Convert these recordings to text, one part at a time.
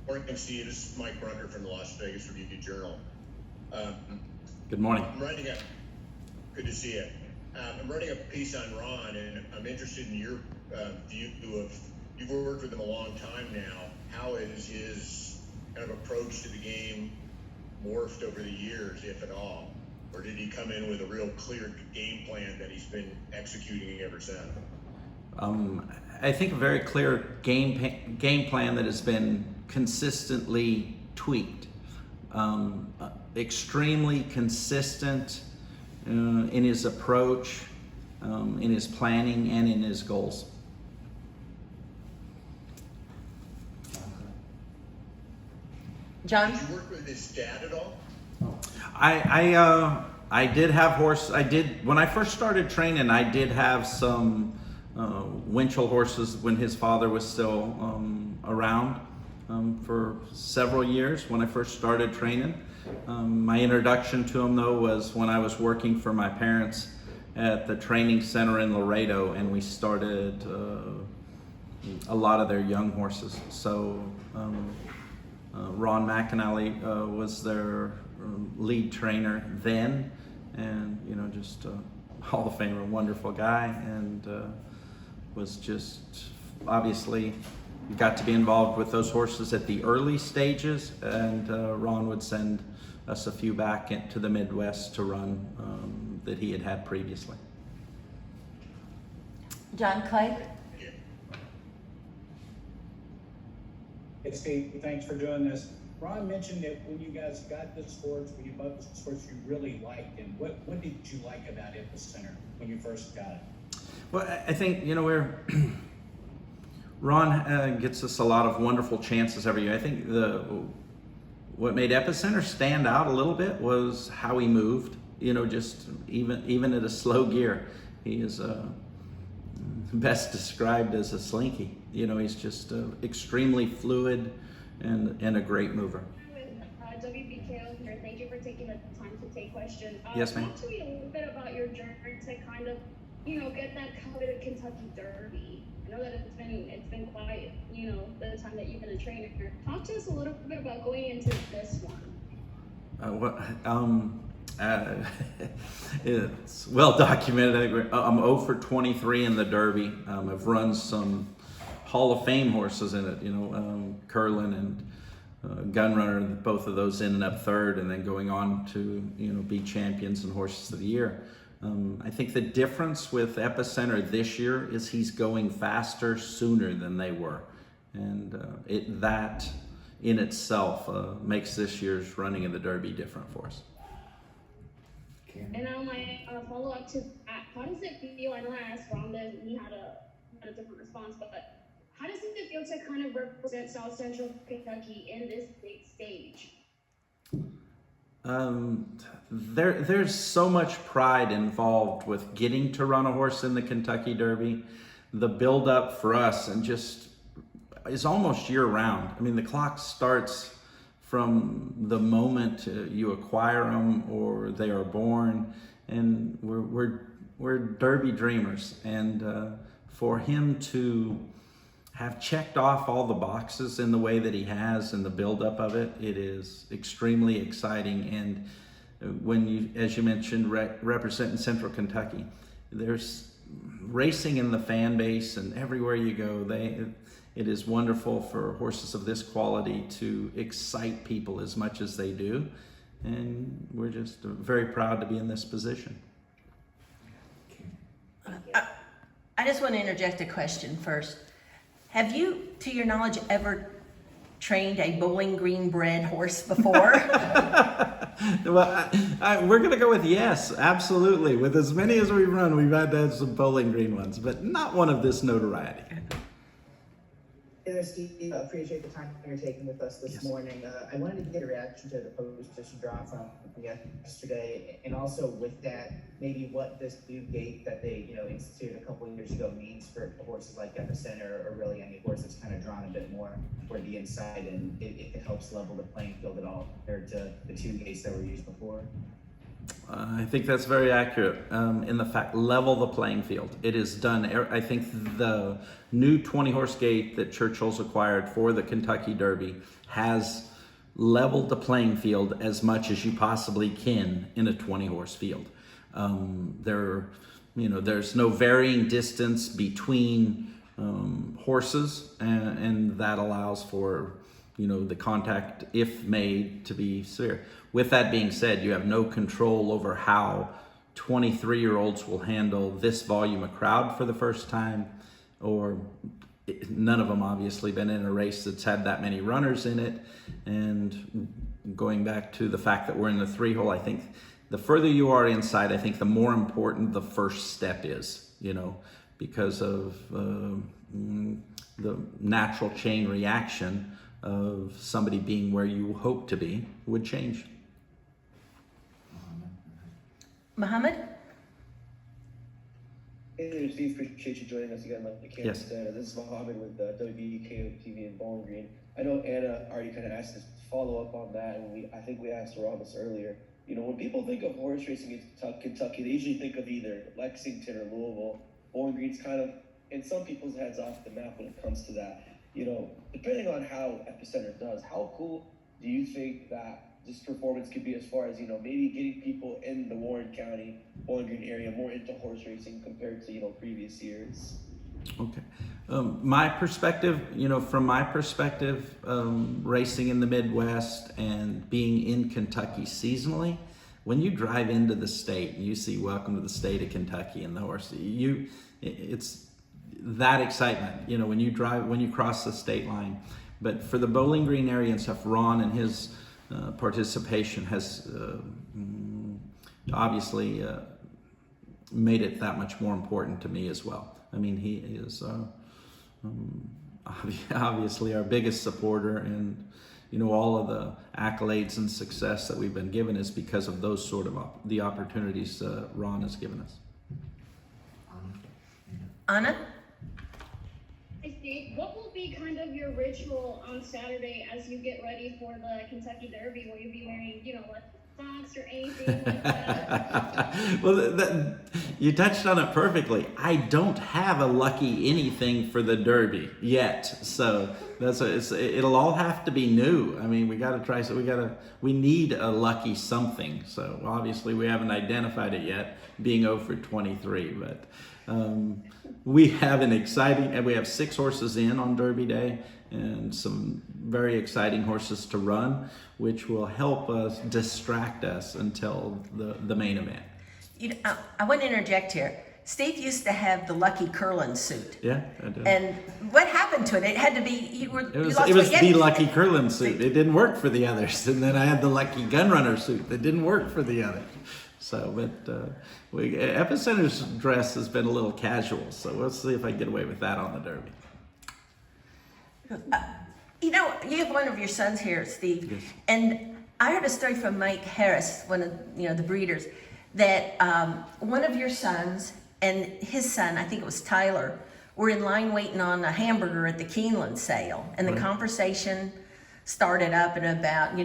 Morning, Steve. This is Mike Brunker from the Las Vegas Review-Journal. Good morning. Good to see you. I'm writing a piece on Ron, and I'm interested in your view of, you've worked with him a long time now. How has his kind of approach to the game morphed over the years, if at all? Or did he come in with a real clear game plan that he's been executing ever since? I think a very clear game plan that has been consistently tweaked. Extremely consistent in his approach, in his planning, and in his goals. John? Did you work with his dad at all? I did have when I first started training, I did have some Winchell horses when his father was still around for several years when I first started training. My introduction to him, though, was when I was working for my parents at the training center in Laredo, and we started a lot of their young horses. So Ron McAnally was their lead trainer then, and just Hall of Famer, wonderful guy, and was just obviously got to be involved with those horses at the early stages, and Ron would send us a few back into the Midwest to run that he had had previously. John Clay? Hey Steve, thanks for doing this. Ron mentioned that when you guys got this horse, when you bought this horse, you really liked him. What did you like about Epicenter when you first got it? Well, I think, Ron gets us a lot of wonderful chances every year. I think what made Epicenter stand out a little bit was how he moved. Just even at a slow gear, he is best described as a slinky. He's just extremely fluid and a great mover. WBKO here. Thank you for taking the time to take questions. Yes, ma'am. Talk to me a little bit about your journey to kind of, get that coveted Kentucky Derby. I know that it's been quite, the time that you've been a trainer. Talk to us a little bit about going into this one. It's well documented. I'm 0 for 23 in the Derby. I've run some Hall of Fame horses in it, Curlin and Gunrunner, both of those ended up third, and then going on to be champions and horses of the year. I think the difference with Epicenter this year is he's going faster sooner than they were, and that in itself makes this year's running of the Derby different for us. And now my follow-up to that, how does it feel? I know I asked Ron this, and he had a different response, but how does it feel to kind of represent South Central Kentucky in this big stage? There's so much pride involved with getting to run a horse in the Kentucky Derby. The build-up for us and just is almost year-round. I mean, the clock starts from the moment you acquire them or they are born, and we're Derby dreamers. And for him to have checked off all the boxes in the way that he has and the buildup of it, it is extremely exciting. And when you, as you mentioned, representing Central Kentucky, there's racing in the fan base, and everywhere you go, it is wonderful for horses of this quality to excite people as much as they do. And we're just very proud to be in this position. I just want to interject a question first. Have you, to your knowledge, ever trained a Bowling Green bred horse before? Well, we're going to go with yes, absolutely. With as many as we've run, we've had to have some Bowling Green ones, but not one of this notoriety. Hey there, Steve. Appreciate the time you're taking with us this morning. I wanted to get a reaction to the post-position draw from yesterday, and also with that, maybe what this new gate that they instituted a couple of years ago means for horses like Epicenter, or really any horse that's kind of drawn a bit more toward the inside, and if it helps level the playing field at all compared to the two gates that were used before. I think that's very accurate in the fact, level the playing field. It is done. I think the new 20 horse gate that Churchill's acquired for the Kentucky Derby has leveled the playing field as much as you possibly can in a 20 horse field. There's no varying distance between horses, and that allows for the contact, if made, to be severe. With that being said, you have no control over how 23-year-olds will handle this volume of crowd for the first time, or none of them obviously been in a race that's had that many runners in it. And going back to the fact that we're in the 3-hole, I think the further you are inside, I think the more important the first step is, because of the natural chain reaction of somebody being where you hope to be would change. Muhammad? Hey there, Steve. Appreciate you joining us again. Like the camera Yes. said, this is Mohammed with WBKO TV in Bowling Green. I know Anna already kind of asked us to follow up on that, and I think we asked Ron this earlier. When people think of horse racing in Kentucky, they usually think of either Lexington or Louisville. Bowling Green's kind of in some people's heads off the map when it comes to that. Depending on how Epicenter does, how cool do you think that this performance could be as far as, maybe getting people in the Warren County, Bowling Green area more into horse racing compared to, previous years? Okay. My perspective, from my perspective, racing in the Midwest and being in Kentucky seasonally, when you drive into the state and you see "Welcome to the State of Kentucky" and the horse, it's that excitement, when you cross the state line. But for the Bowling Green area and stuff, Ron and his participation has obviously made it that much more important to me as well. I mean, he is obviously our biggest supporter, and all of the accolades and success that we've been given is because of those sort of the opportunities Ron has given us. Anna? Hi, Steve. What will be kind of your ritual on Saturday as you get ready for the Kentucky Derby? Will you be wearing, like socks or anything like that? Well, you touched on it perfectly. I don't have a lucky anything for the Derby yet, so it'll all have to be new. I mean, we got to try. So we need a lucky something. So obviously we haven't identified it yet, being 0 for 23, but. We have we have 6 horses in on Derby Day and some very exciting horses to run, which will help us distract us until the main event. I want to interject here. Steve used to have the Lucky Curlin suit. Yeah, I do. And what happened to it? It had to be, It was the Lucky Curlin suit. It didn't work for the others. And then I had the Lucky Gunrunner suit that didn't work for the others. So, but Epicenter's dress has been a little casual, so we'll see if I can get away with that on the Derby. You have one of your sons here, Steve. Yes. And I heard a story from Mike Harris, one of the breeders, that one of your sons and his son, I think it was Tyler, were in line waiting on a hamburger at the Keeneland sale, and the conversation started up and about,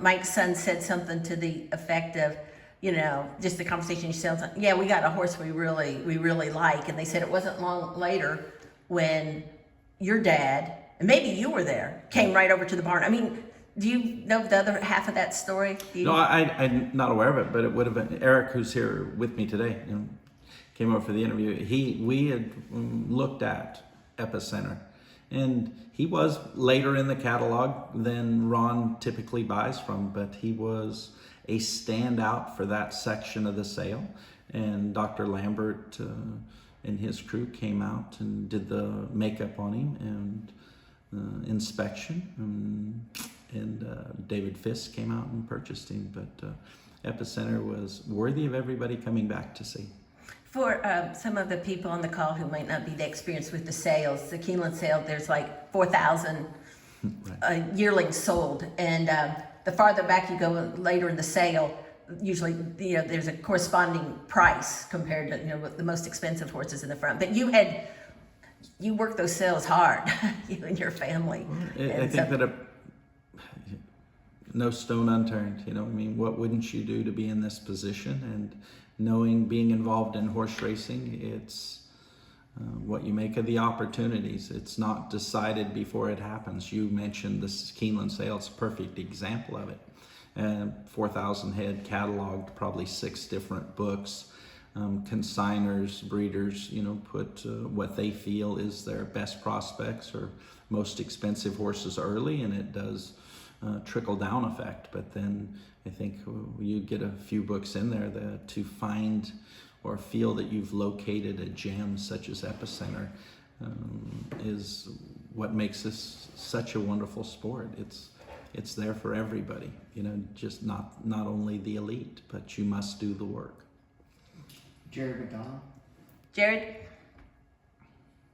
Mike's son said something to the effect of, just the conversation yourselves. Yeah, we got a horse we really like. And they said it wasn't long later when your dad, and maybe you were there, came right over to the barn. I mean, do you know the other half of that story? No, I'm not aware of it, but it would have been Eric, who's here with me today, came over for the interview. We had looked at Epicenter, and he was later in the catalog than Ron typically buys from, but he was a standout for that section of the sale. And Dr. Lambert and his crew came out and did the makeup on him and inspection. And David Fisk came out and purchased him. But Epicenter was worthy of everybody coming back to see. For some of the people on the call who might not be that experienced with the sales, the Keeneland sale, there's like 4,000 yearlings sold. And the farther back you go later in the sale, usually there's a corresponding price compared to with the most expensive horses in the front. But you worked those sales hard, you and your family. I think that no stone unturned. You know, I mean, what wouldn't you do to be in this position? And knowing, being involved in horse racing, it's what you make of the opportunities. It's not decided before it happens. You mentioned this Keeneland sale, it's a perfect example of it. 4,000 head cataloged, probably 6 different books. Consigners, breeders, you know, put what they feel is their best prospects or most expensive horses early, and it does trickle down effect. But then I think you get a few books in there that to find or feel that you've located a gem such as Epicenter is what makes this such a wonderful sport. It's there for everybody, you know, just not only the elite, but you must do the work. Jared McDonald. Jared?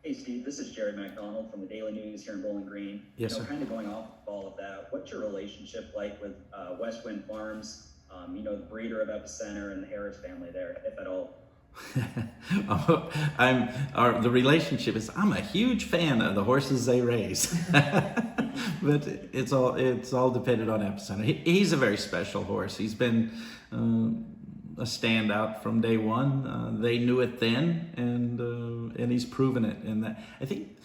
Hey Steve, this is Jared McDonald from the Daily News here in Bowling Green. Yes, sir. Kind of going off all of that, what's your relationship like with Westwind Farms, you know, the breeder of Epicenter and the Harris family there, if at all? The relationship is, I'm a huge fan of the horses they raise. But it's all dependent on Epicenter. He's a very special horse. He's been a standout from day one. They knew it then, and he's proven it. And that, I think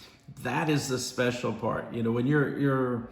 that is the special part. You know, when you're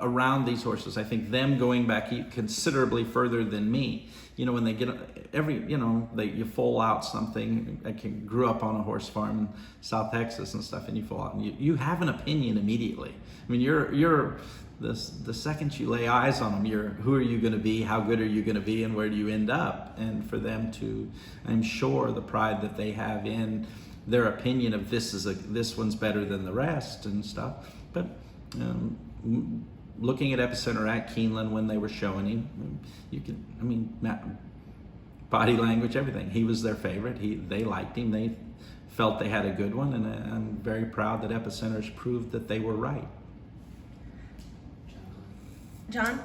around these horses, I think them going back considerably further than me. You know, when they get you foal out something. I grew up on a horse farm in South Texas and stuff, and you foal out, and you have an opinion immediately. I mean, you're the second you lay eyes on them, who are you going to be, how good are you going to be, and where do you end up? And for them to, I'm sure, the pride that they have in their opinion of this one's better than the rest and stuff. But looking at Epicenter at Keeneland when they were showing him, body language, everything. He was their favorite. They liked him. They felt they had a good one, and I'm very proud that Epicenter's proved that they were right. John?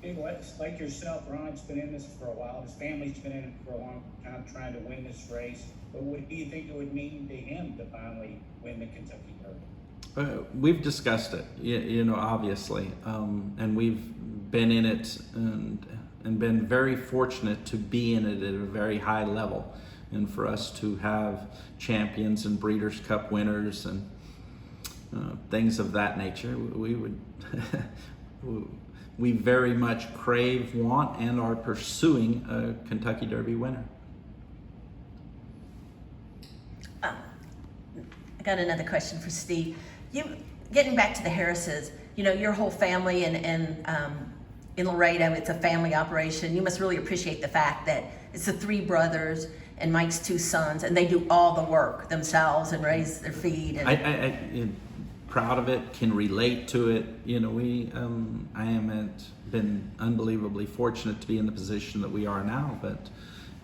Hey, like yourself, Ron's been in this for a while. His family's been in it for a long time trying to win this race. But what do you think it would mean to him to finally win the Kentucky Derby? We've discussed it, you know, obviously, and we've been in it and been very fortunate to be in it at a very high level, and for us to have champions and Breeders' Cup winners and things of that nature. We would we very much crave, want, and are pursuing a Kentucky Derby winner. I got another question for Steve. Getting back to the Harrises, you know, your whole family and in Laredo, it's a family operation. You must really appreciate the fact that it's the 3 brothers and Mike's 2 sons, and they do all the work themselves and raise their feed. And I'm proud of it, can relate to it. You know, I haven't been unbelievably fortunate to be in the position that we are now, but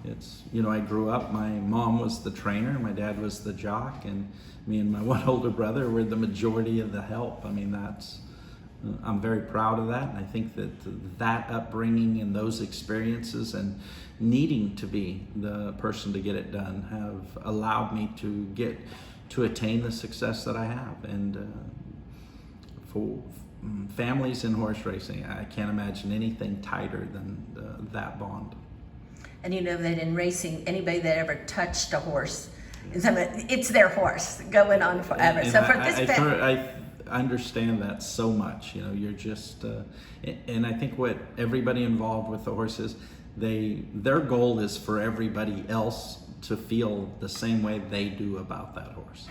it's, you know, I grew up, my mom was the trainer, my dad was the jock, and me and my one older brother were the majority of the help. I mean, I'm very proud of that, and I think that upbringing and those experiences and needing to be the person to get it done have allowed me to attain the success that I have. And for families in horse racing, I can't imagine anything tighter than that bond. And you know that in racing, anybody that ever touched a horse, it's their horse going on forever. And so for this family, I understand that so much. You know, you're just, and I think what everybody involved with the horses, their goal is for everybody else to feel the same way they do about that horse.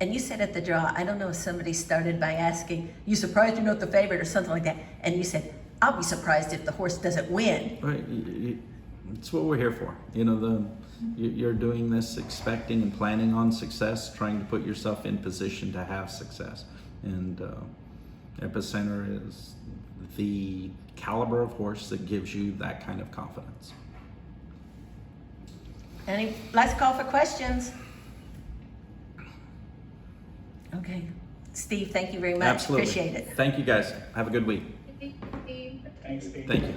and you said at the draw, I don't know if somebody started by asking, you surprised you're not the favorite or something like that, and you said, I'll be surprised if the horse doesn't win. Right. It's what we're here for. You know, you're doing this expecting and planning on success, trying to put yourself in position to have success. And Epicenter is the caliber of horse that gives you that kind of confidence. Any last call for questions? Okay. Steve, thank you very much. Absolutely. Appreciate it. Thank you guys. Have a good week. Thanks, Steve. Thank you.